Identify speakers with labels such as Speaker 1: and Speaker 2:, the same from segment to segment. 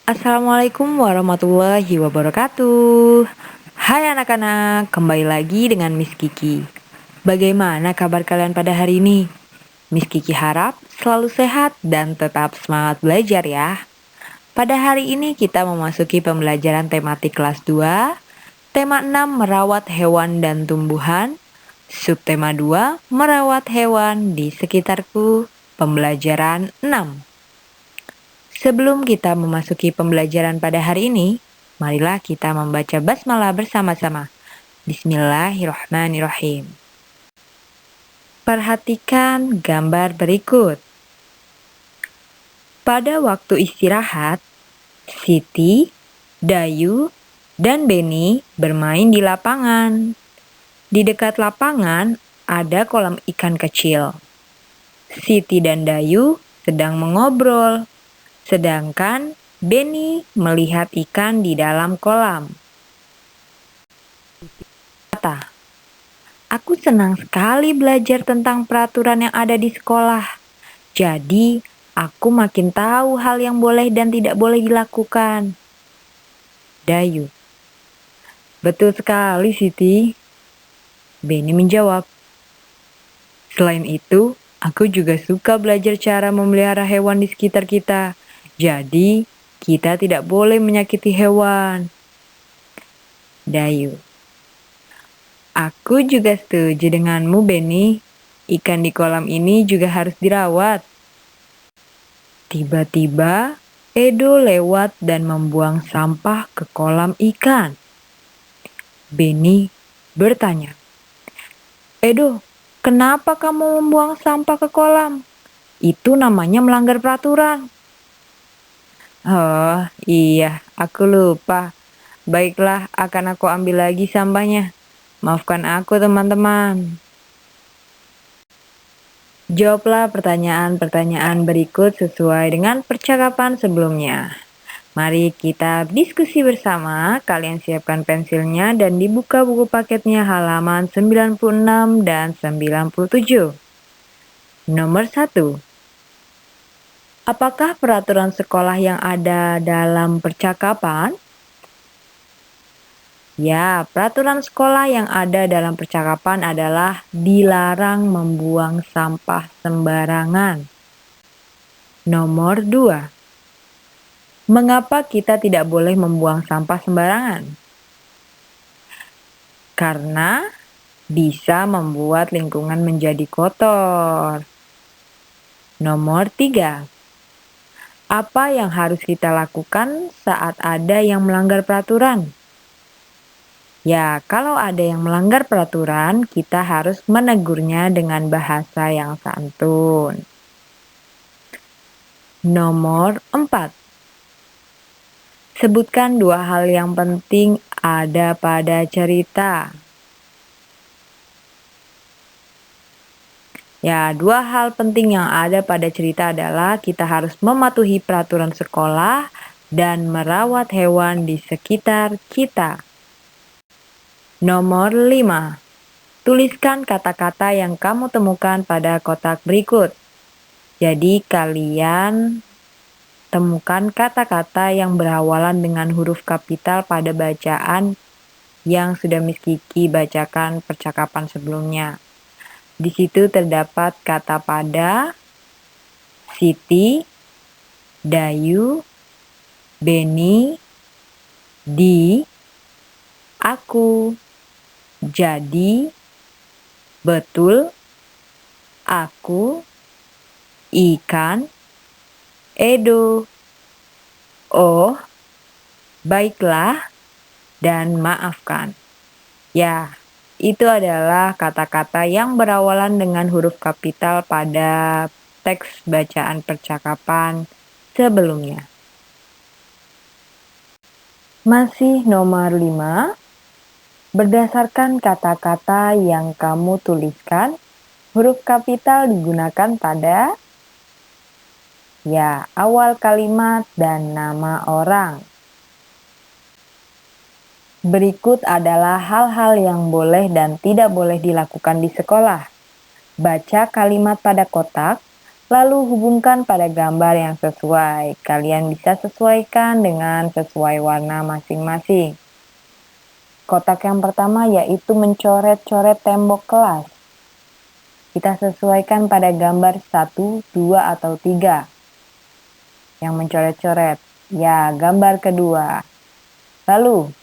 Speaker 1: Assalamualaikum warahmatullahi wabarakatuh. Hai anak-anak, kembali lagi dengan Miss Kiki. Bagaimana kabar kalian pada hari ini? Miss Kiki harap selalu sehat dan tetap semangat belajar ya. Pada hari ini kita memasuki pembelajaran tematik kelas 2, tema 6 merawat hewan dan tumbuhan, subtema 2 merawat hewan di sekitarku, pembelajaran 6. Sebelum kita memasuki pembelajaran pada hari ini, marilah kita membaca basmalah bersama-sama. Bismillahirrahmanirrahim. Perhatikan gambar berikut. Pada waktu istirahat, Siti, Dayu, dan Beni bermain di lapangan. Di dekat lapangan ada kolam ikan kecil. Siti dan Dayu sedang mengobrol. Sedangkan Beni melihat ikan di dalam kolam. Kata, aku senang sekali belajar tentang peraturan yang ada di sekolah. Jadi, aku makin tahu hal yang boleh dan tidak boleh dilakukan. Dayu, betul sekali Siti. Beni menjawab, selain itu, aku juga suka belajar cara memelihara hewan di sekitar kita. Jadi, kita tidak boleh menyakiti hewan. Dayu, aku juga setuju denganmu, Beni. Ikan di kolam ini juga harus dirawat. Tiba-tiba, Edo lewat dan membuang sampah ke kolam ikan. Beni bertanya, Edo, kenapa kamu membuang sampah ke kolam? Itu namanya melanggar peraturan. Oh, iya, aku lupa. Baiklah, akan aku ambil lagi sampahnya. Maafkan aku, teman-teman. Jawablah pertanyaan-pertanyaan berikut sesuai dengan percakapan sebelumnya. Mari kita diskusi bersama. Kalian siapkan pensilnya dan dibuka buku paketnya halaman 96 dan 97. Nomor 1. Apakah peraturan sekolah yang ada dalam percakapan? Ya, peraturan sekolah yang ada dalam percakapan adalah dilarang membuang sampah sembarangan. Nomor 2. Mengapa kita tidak boleh membuang sampah sembarangan? Karena bisa membuat lingkungan menjadi kotor. Nomor 3. Apa yang harus kita lakukan saat ada yang melanggar peraturan? Ya, kalau ada yang melanggar peraturan, kita harus menegurnya dengan bahasa yang santun. Nomor 4. Sebutkan 2 hal yang penting ada pada cerita. Ya, 2 hal penting yang ada pada cerita adalah kita harus mematuhi peraturan sekolah dan merawat hewan di sekitar kita. Nomor 5. Tuliskan kata-kata yang kamu temukan pada kotak berikut. Jadi kalian temukan kata-kata yang berawalan dengan huruf kapital pada bacaan yang sudah Miss Kiki bacakan percakapan sebelumnya. Di situ terdapat kata pada, Siti, Dayu, Beni, di, aku, jadi, betul, aku, ikan, Edo, oh, baiklah, dan maafkan. Ya, itu adalah kata-kata yang berawalan dengan huruf kapital pada teks bacaan percakapan sebelumnya. Masih nomor 5. Berdasarkan kata-kata yang kamu tuliskan, huruf kapital digunakan pada awal kalimat dan nama orang. Berikut adalah hal-hal yang boleh dan tidak boleh dilakukan di sekolah. Baca kalimat pada kotak, Lalu hubungkan pada gambar yang sesuai. Kalian bisa sesuaikan dengan sesuai warna masing-masing. Kotak yang pertama yaitu mencoret-coret tembok kelas. Kita sesuaikan pada gambar 1, 2, atau 3. Yang mencoret-coret. Ya, gambar kedua. Lalu,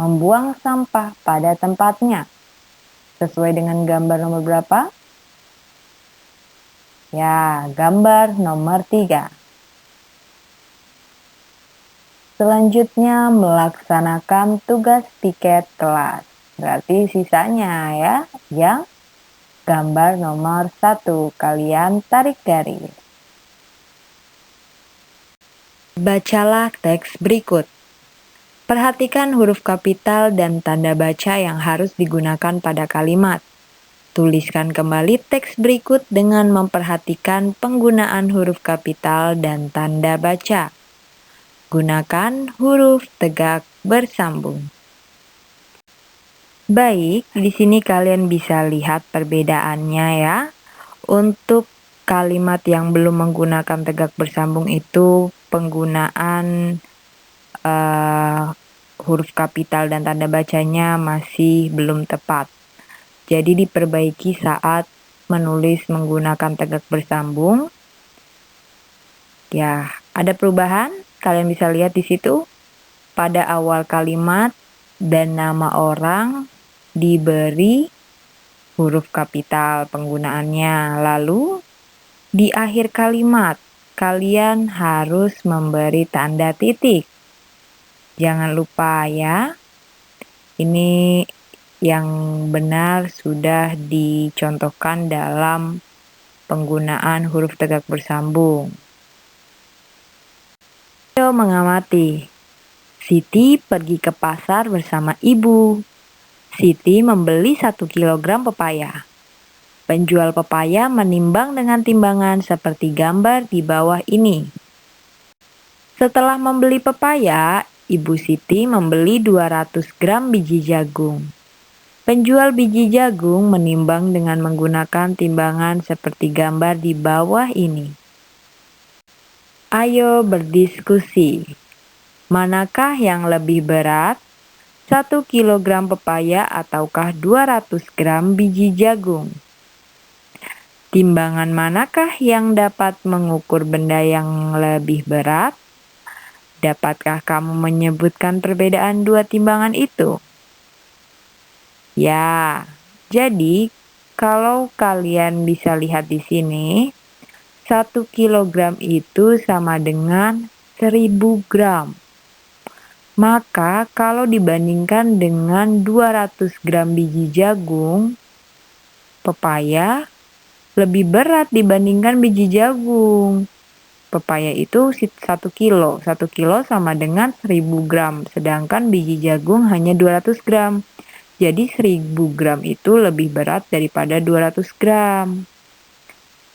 Speaker 1: membuang sampah pada tempatnya. Sesuai dengan gambar nomor berapa? Ya, gambar nomor 3. Selanjutnya melaksanakan tugas piket kelas. Berarti sisanya ya, yang gambar nomor 1. Kalian tarik garis. Bacalah teks berikut. Perhatikan huruf kapital dan tanda baca yang harus digunakan pada kalimat. Tuliskan kembali teks berikut dengan memperhatikan penggunaan huruf kapital dan tanda baca. Gunakan huruf tegak bersambung. Baik, di sini kalian bisa lihat perbedaannya ya. Untuk kalimat yang belum menggunakan tegak bersambung itu penggunaan huruf kapital dan tanda bacanya masih belum tepat. Jadi diperbaiki saat menulis menggunakan tegak bersambung. Ya, ada perubahan. Kalian bisa lihat di situ. Pada awal kalimat dan nama orang diberi huruf kapital penggunaannya. Lalu di akhir kalimat kalian harus memberi tanda titik. Jangan lupa ya. Ini yang benar sudah dicontohkan dalam penggunaan huruf tegak bersambung. Ayo mengamati. Siti pergi ke pasar bersama ibu. Siti membeli 1 kilogram pepaya. Penjual pepaya menimbang dengan timbangan seperti gambar di bawah ini. Setelah membeli pepaya, Ibu Siti membeli 200 gram biji jagung. Penjual biji jagung menimbang dengan menggunakan timbangan seperti gambar di bawah ini. Ayo berdiskusi. Manakah yang lebih berat? 1 kilogram pepaya ataukah 200 gram biji jagung? Timbangan manakah yang dapat mengukur benda yang lebih berat? Dapatkah kamu menyebutkan perbedaan dua timbangan itu? Ya, jadi kalau kalian bisa lihat di sini, 1 kilogram itu sama dengan 1000 gram. Maka kalau dibandingkan dengan 200 gram biji jagung, pepaya lebih berat dibandingkan biji jagung. Pepaya itu 1 kilo. 1 kilo sama dengan 1000 gram. Sedangkan biji jagung hanya 200 gram. Jadi 1000 gram itu lebih berat daripada 200 gram.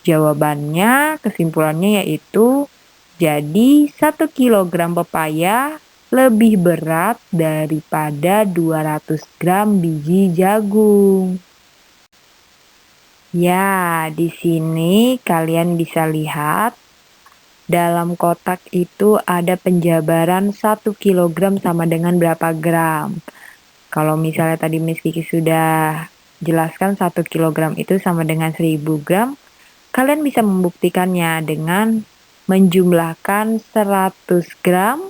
Speaker 1: Jawabannya, kesimpulannya yaitu, jadi 1 kilogram pepaya lebih berat daripada 200 gram biji jagung. Ya, di sini kalian bisa lihat dalam kotak itu ada penjabaran 1 kilogram sama dengan berapa gram. Kalau misalnya tadi Miss Kiki sudah jelaskan 1 kilogram itu sama dengan 1000 gram, kalian bisa membuktikannya dengan menjumlahkan 100 gram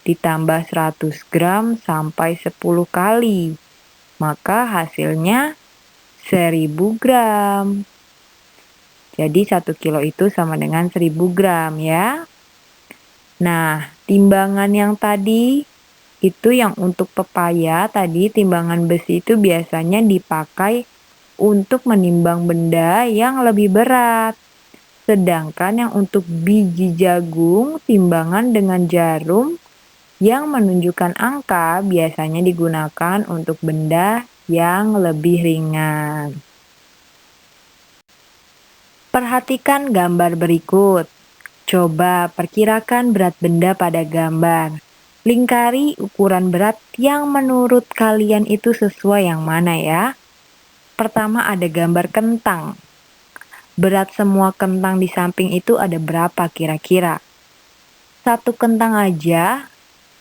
Speaker 1: ditambah 100 gram sampai 10 kali. Maka hasilnya 1000 gram. Jadi 1 kilo itu sama dengan 1000 gram ya. Nah, timbangan yang tadi itu yang untuk pepaya tadi timbangan besi itu biasanya dipakai untuk menimbang benda yang lebih berat. Sedangkan yang untuk biji jagung timbangan dengan jarum yang menunjukkan angka biasanya digunakan untuk benda yang lebih ringan. Perhatikan gambar berikut. Coba perkirakan berat benda pada gambar. Lingkari ukuran berat yang menurut kalian itu sesuai yang mana ya. Pertama ada gambar kentang. Berat semua kentang di samping itu ada berapa kira-kira? Satu kentang aja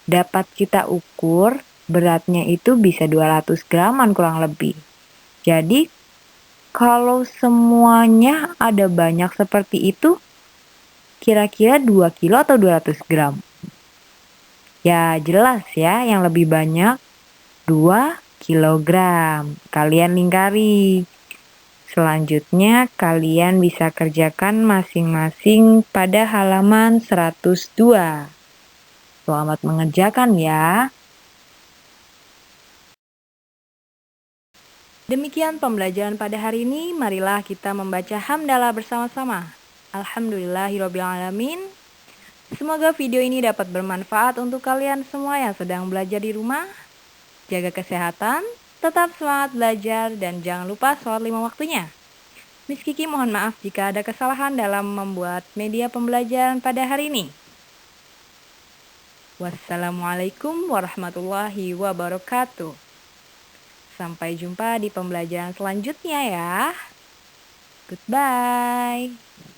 Speaker 1: dapat kita ukur beratnya itu bisa 200 graman kurang lebih. Jadi kalau semuanya ada banyak seperti itu, kira-kira 2 kilo atau 200 gram? Ya jelas ya, yang lebih banyak 2 kilogram. Kalian lingkari. Selanjutnya kalian bisa kerjakan masing-masing pada halaman 102. Selamat mengerjakan ya. Demikian pembelajaran pada hari ini, marilah kita membaca hamdalah bersama-sama. Alhamdulillahirrabbilalamin. Semoga video ini dapat bermanfaat untuk kalian semua yang sedang belajar di rumah. Jaga kesehatan, tetap semangat belajar, dan jangan lupa sholat 5 waktunya. Miss Kiki mohon maaf jika ada kesalahan dalam membuat media pembelajaran pada hari ini. Wassalamualaikum warahmatullahi wabarakatuh. Sampai jumpa di pembelajaran selanjutnya ya. Goodbye.